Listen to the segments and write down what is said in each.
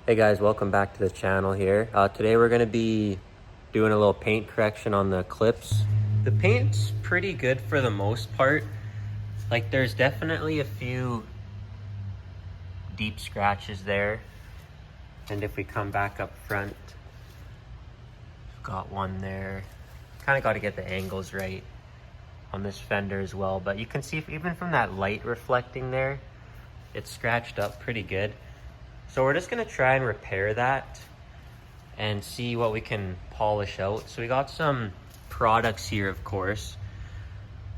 Hey guys, welcome back to the channel here. Today we're going to be doing a little paint correction on the Eclipse. The paint's pretty good for the most part. Like, there's definitely a few deep scratches there. And if we come back up front, we've got one there. Kind of got to get the angles right on this fender as well. But you can see even from that light reflecting there, it's scratched up pretty good. So we're just going to try and repair that and see what we can polish out. So we got some products here, of course.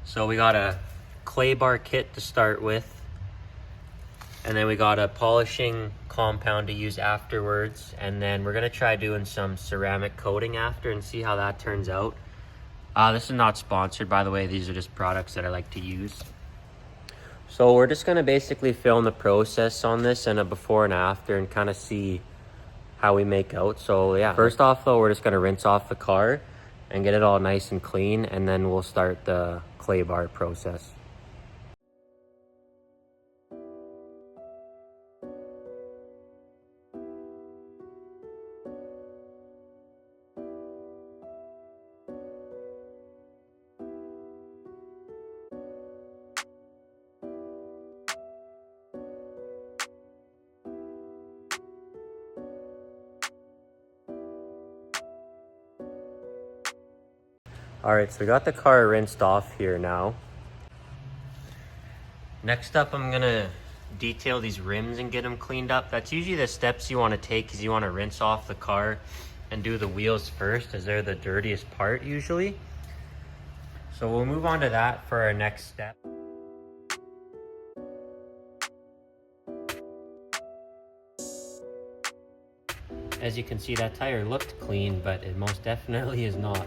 So we got a clay bar kit to start with, and then we got a polishing compound to use afterwards, and then we're gonna try doing some ceramic coating after and see how that turns out. This is not sponsored, by the way. These are just products that I like to use. So we're just gonna basically film the process on this and a before and after and kind of see how we make out. So yeah, first off though, we're just gonna rinse off the car and get it all nice and clean, and then we'll start the clay bar process. All right, so we got the car rinsed off here now. Next up, I'm gonna detail these rims and get them cleaned up. That's usually the steps you wanna take, is you wanna rinse off the car and do the wheels first, as they're the dirtiest part usually. So we'll move on to that for our next step. As you can see, that tire looked clean, but it most definitely is not.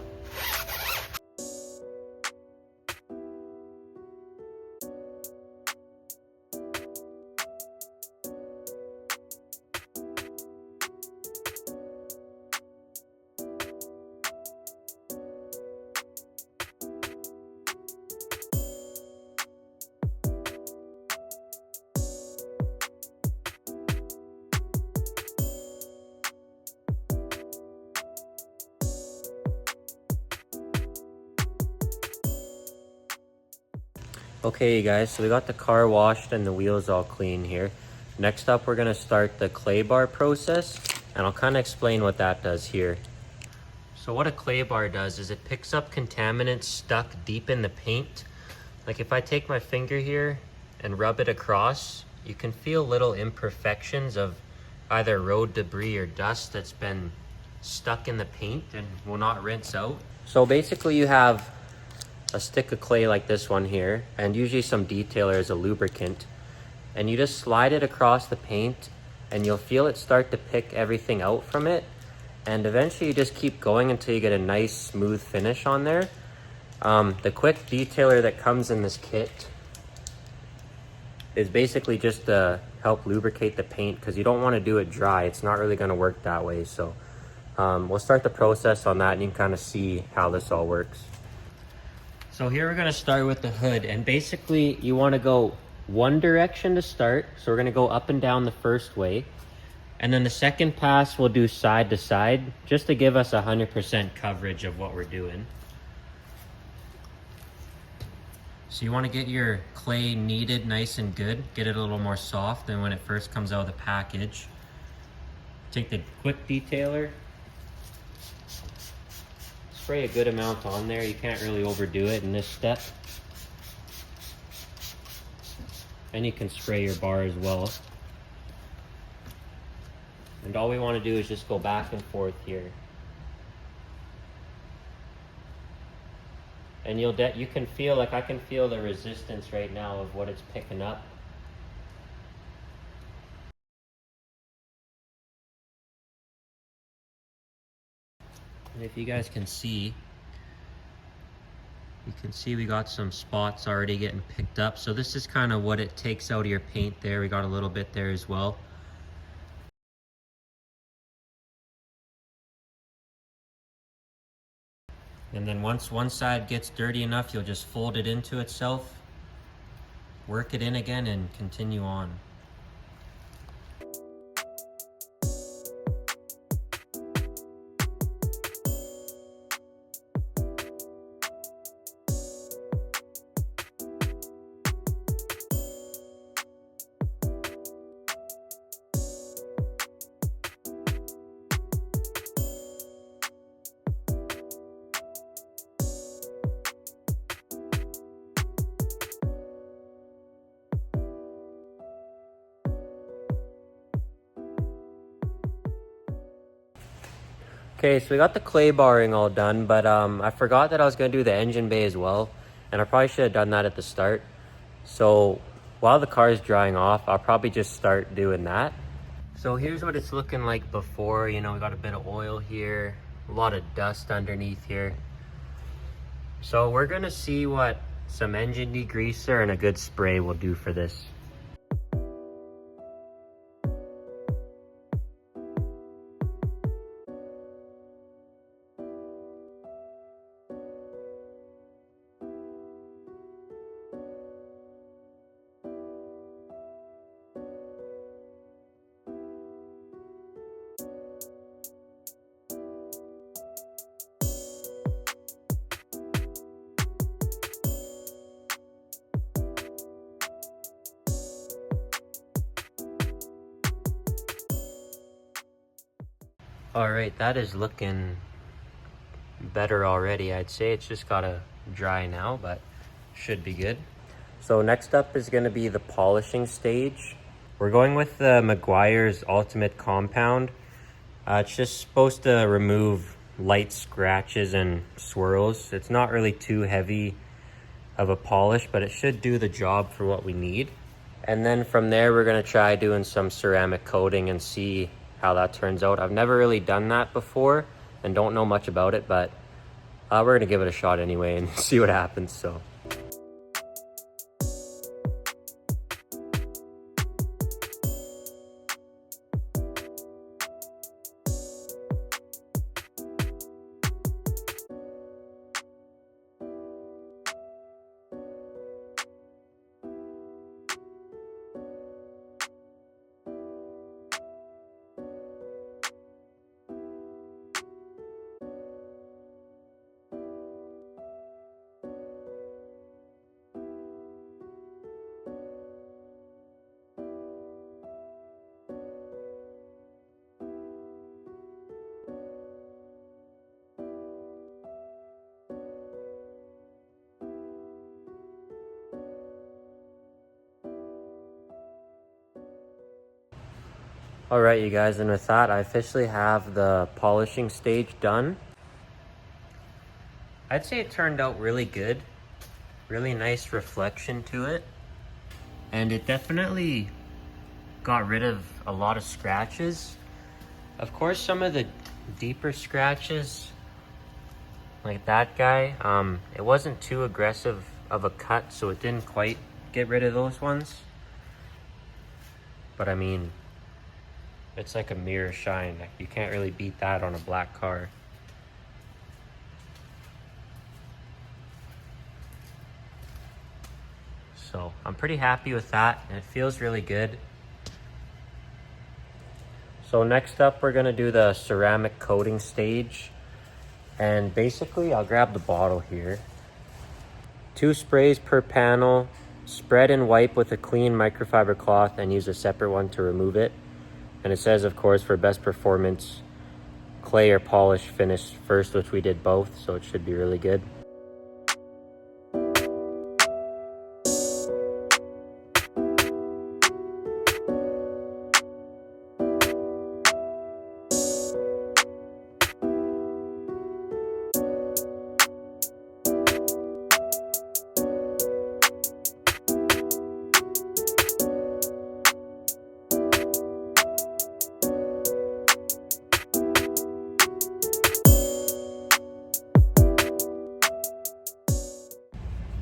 Okay, you guys, so we got the car washed and the wheels all clean here. Next up, we're gonna start the clay bar process, and I'll kind of explain what that does here. So what a clay bar does is it picks up contaminants stuck deep in the paint. Like if I take my finger here and rub it across, you can feel little imperfections of either road debris or dust that's been stuck in the paint and will not rinse out. So basically you have a stick of clay like this one here, and usually some detailer as a lubricant, and you just slide it across the paint and you'll feel it start to pick everything out from it, and eventually you just keep going until you get a nice smooth finish on there. The quick detailer that comes in this kit is basically just to help lubricate the paint, because you don't want to do it dry. It's not really going to work that way. So we'll start the process on that and you can kind of see how this all works. So here we're gonna start with the hood, and basically you wanna go one direction to start. So we're gonna go up and down the first way. And then the second pass we'll do side to side, just to give us 100% coverage of what we're doing. So you wanna get your clay kneaded nice and good, get it a little more soft than when it first comes out of the package. Take the quick detailer, spray a good amount on there. You can't really overdo it in this step. And you can spray your bar as well. And all we want to do is just go back and forth here. And you can feel, like I can feel the resistance right now of what it's picking up. And if you guys can see, you can see we got some spots already getting picked up. So this is kind of what it takes out of your paint there. We got a little bit there as well. And then once one side gets dirty enough, you'll just fold it into itself, work it in again, and continue on. Okay, so we got the clay barring all done, but I forgot that I was gonna do the engine bay as well, and I probably should have done that at the start. So while the car is drying off, I'll probably just start doing that. So here's what it's looking like before. You know, we got a bit of oil here, a lot of dust underneath here. So we're gonna see what some engine degreaser and a good spray will do for this. All right, that is looking better already. I'd say it's just gotta dry now, but should be good. So next up is gonna be the polishing stage. We're going with the Meguiar's Ultimate Compound. It's just supposed to remove light scratches and swirls. It's not really too heavy of a polish, but it should do the job for what we need. And then from there, we're gonna try doing some ceramic coating and see how that turns out. I've never really done that before and don't know much about it, but we're gonna give it a shot anyway and see what happens. So all right, you guys, and with that, I officially have the polishing stage done. I'd say it turned out really good. Really nice reflection to it. And it definitely got rid of a lot of scratches. Of course, some of the deeper scratches, like that guy, it wasn't too aggressive of a cut, so it didn't quite get rid of those ones. But I mean, it's like a mirror shine. Like, you can't really beat that on a black car. So I'm pretty happy with that, and it feels really good. So next up, we're gonna do the ceramic coating stage. And basically, I'll grab the bottle here. 2 sprays per panel. Spread and wipe with a clean microfiber cloth and use a separate one to remove it. And it says, of course, for best performance, clay or polish finish first, which we did both, so it should be really good.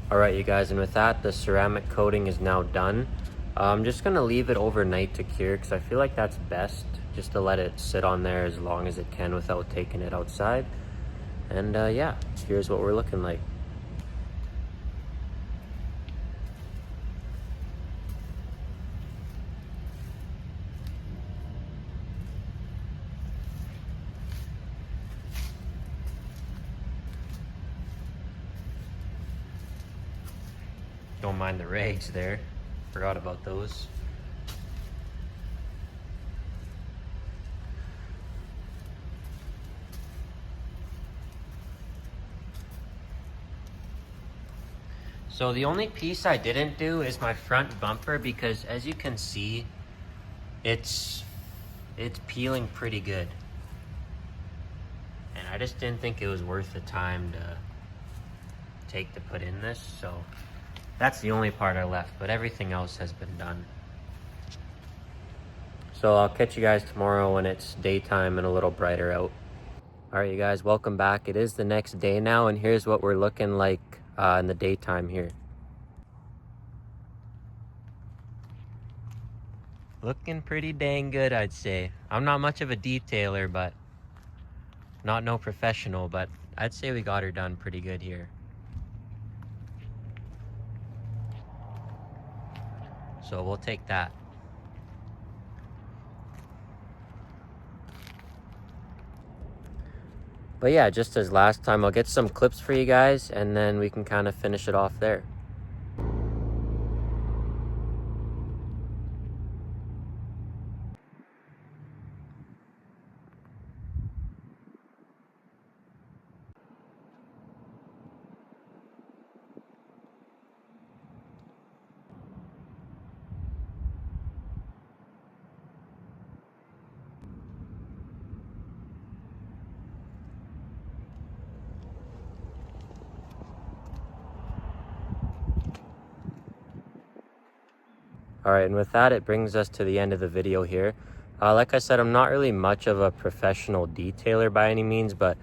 All right, you guys, and with that, the ceramic coating is now done. I'm just gonna leave it overnight to cure because I feel like that's best, just to let it sit on there as long as it can without taking it outside. And yeah, here's what we're looking like. Don't mind the rags there. Forgot about those. So the only piece I didn't do is my front bumper, because as you can see, it's peeling pretty good. and I just didn't think it was worth the time to take to put in this, so that's the only part I left, but everything else has been done. So I'll catch you guys tomorrow when it's daytime and a little brighter out. All right, you guys, welcome back. It is the next day now, and here's what we're looking like in the daytime here. Looking pretty dang good, I'd say. I'm not much of a detailer, but not no professional, but I'd say we got her done pretty good here. So we'll take that. But yeah, just as last time, I'll get some clips for you guys, and then we can kind of finish it off there. All right, and with that, it brings us to the end of the video here. Like I said, I'm not really much of a professional detailer by any means, but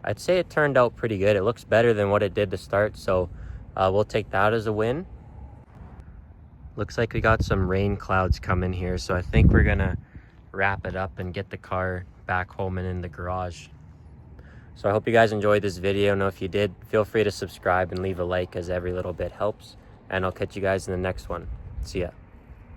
I'd say it turned out pretty good. It looks better than what it did to start, so we'll take that as a win. Looks like we got some rain clouds coming here, so I think we're gonna wrap it up and get the car back home and in the garage. So I hope you guys enjoyed this video. And if you did, feel free to subscribe and leave a like, as every little bit helps. And I'll catch you guys in the next one. See ya.